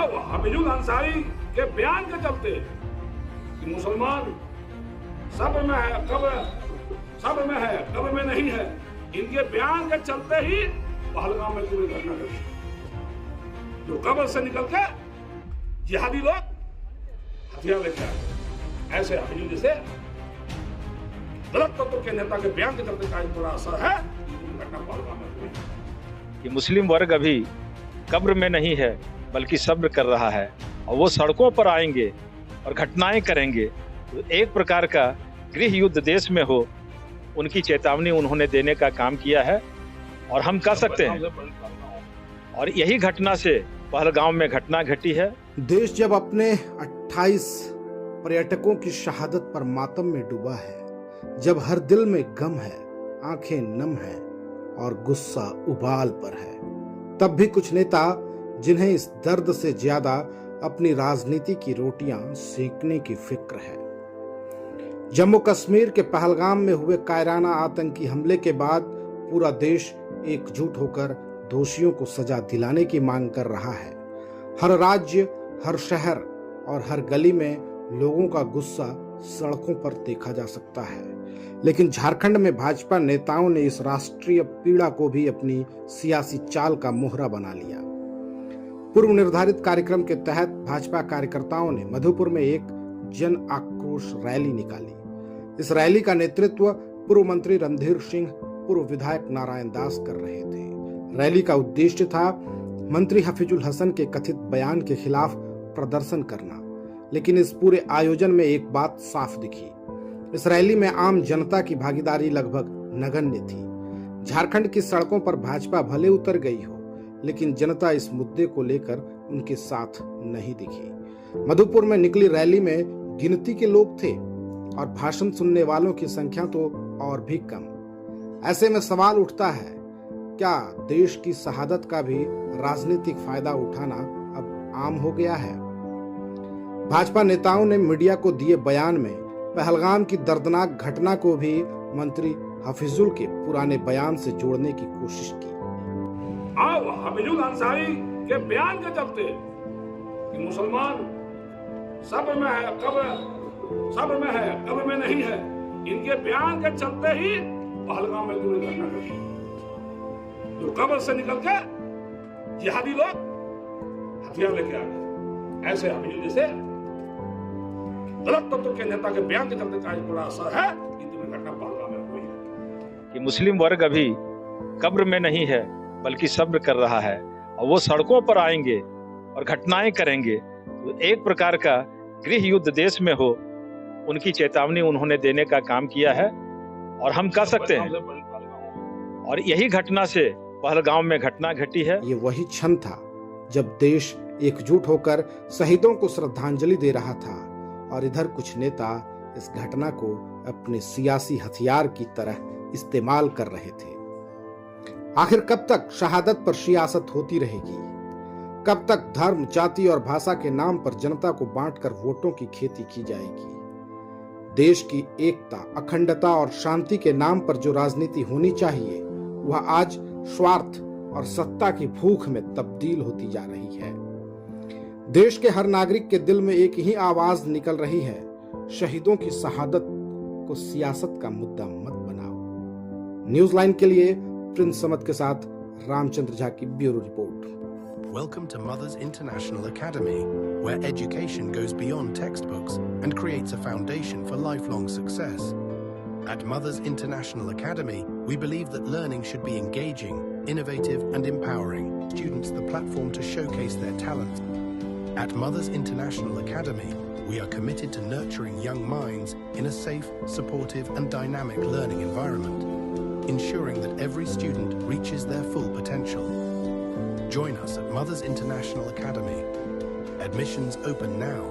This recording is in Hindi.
अब हफीजुल अंसारी के बयान के चलते कि मुसलमान सब्र में है, सब्र में है, कब्र में नहीं है, इनके बयान के चलते ही पहलगाम में पूरी घटना घटी। जो कब्र से निकल के जिहादी लोग हथियार लेके आए, ऐसे हफीजुल जैसे गलत तत्व के नेता के बयान के चलते का बड़ा असर है घटना पहलगाम में हुई कि मुस्लिम वर्ग अभी कब्र में नहीं है बल्कि सब्र कर रहा है और वो सड़कों पर आएंगे और घटनाएं करेंगे। तो एक प्रकार का गृह युद्ध देश में हो, उनकी चेतावनी उन्होंने देने का काम किया है और हम कह सकते हैं। और यही घटना से पहलगाम में घटना घटी है। देश जब अपने 28 पर्यटकों की शहादत पर मातम में डूबा है, जब हर दिल में गम है, आंखें नम है और गुस्सा उबाल पर है, तब भी कुछ नेता जिन्हें इस दर्द से ज्यादा अपनी राजनीति की रोटियां सेकने की फिक्र है। जम्मू कश्मीर के पहलगाम में हुए कायराना आतंकी हमले के बाद पूरा देश एकजुट होकर दोषियों को सजा दिलाने की मांग कर रहा है। हर राज्य, हर शहर और हर गली में लोगों का गुस्सा सड़कों पर देखा जा सकता है। लेकिन झारखंड में भाजपा नेताओं ने इस राष्ट्रीय पीड़ा को भी अपनी सियासी चाल का मोहरा बना लिया। पूर्व निर्धारित कार्यक्रम के तहत भाजपा कार्यकर्ताओं ने मधुपुर में एक जन आक्रोश रैली निकाली। इस रैली का नेतृत्व पूर्व मंत्री रणधीर सिंह, पूर्व विधायक नारायण दास कर रहे थे। रैली का उद्देश्य था मंत्री हफीजुल हसन के कथित बयान के खिलाफ प्रदर्शन करना। लेकिन इस पूरे आयोजन में एक बात साफ दिखी, इस रैली में आम जनता की भागीदारी लगभग नगण्य थी। झारखंड की सड़कों पर भाजपा भले उतर गई हो, लेकिन जनता इस मुद्दे को लेकर उनके साथ नहीं दिखी। मधुपुर में निकली रैली में गिनती के लोग थे और भाषण सुनने वालों की संख्या तो और भी कम। ऐसे में सवाल उठता है, क्या देश की शहादत का भी राजनीतिक फायदा उठाना अब आम हो गया है? भाजपा नेताओं ने मीडिया को दिए बयान में पहलगाम की दर्दनाक घटना को भी मंत्री हफीजुल के पुराने बयान से जोड़ने की कोशिश की। अब हफीजुल अंसारी के बयान के चलते कि मुसलमान सब्र में है, सब्र में है, कब्र में नहीं है, इनके बयान के चलते ही पहलगाम में पूरी घटना घटी। जो कब्र से निकल के जिहादी लोग हथियार लेके आ गए, ऐसे हफीजुल जैसे गलत तत्व के नेता के बयान के चलते का बड़ा असर है घटना पहलगाम में हुई कि मुस्लिम वर्ग अभी कब्र में नहीं है बल्कि सब्र कर रहा है और वो सड़कों पर आएंगे और घटनाएं करेंगे। तो एक प्रकार का गृह युद्ध देश में हो, उनकी चेतावनी उन्होंने देने का काम किया है और हम कह सकते हैं। और यही घटना से पहलगाम में घटना घटी है। ये वही क्षण था जब देश एकजुट होकर शहीदों को श्रद्धांजलि दे रहा था और इधर कुछ नेता इस घटना को अपने सियासी हथियार की तरह इस्तेमाल कर रहे थे। आखिर कब तक शहादत पर सियासत होती रहेगी? कब तक धर्म, जाति और भाषा के नाम पर जनता को बांटकर वोटों की खेती की जाएगी? देश की एकता, अखंडता और शांति के नाम पर जो राजनीति होनी चाहिए, वह आज स्वार्थ और सत्ता की भूख में तब्दील होती जा रही है। देश के हर नागरिक के दिल में एक ही आवाज निकल रही है, शहीदों की शहादत को सियासत का मुद्दा मत बनाओ। न्यूज लाइन के लिए प्रिंस समद के साथ रामचंद्र झा की bureau report. Welcome to Mothers International Academy, where education goes beyond textbooks and creates a foundation for lifelong success. At Mothers International Academy, we believe that learning should be engaging, innovative and empowering students the platform to showcase their talents. At Mothers International Academy, we are committed to nurturing young minds in a safe, supportive and dynamic learning environment, ensuring that every student reaches their full potential. Join us at Mothers International Academy. Admissions open now.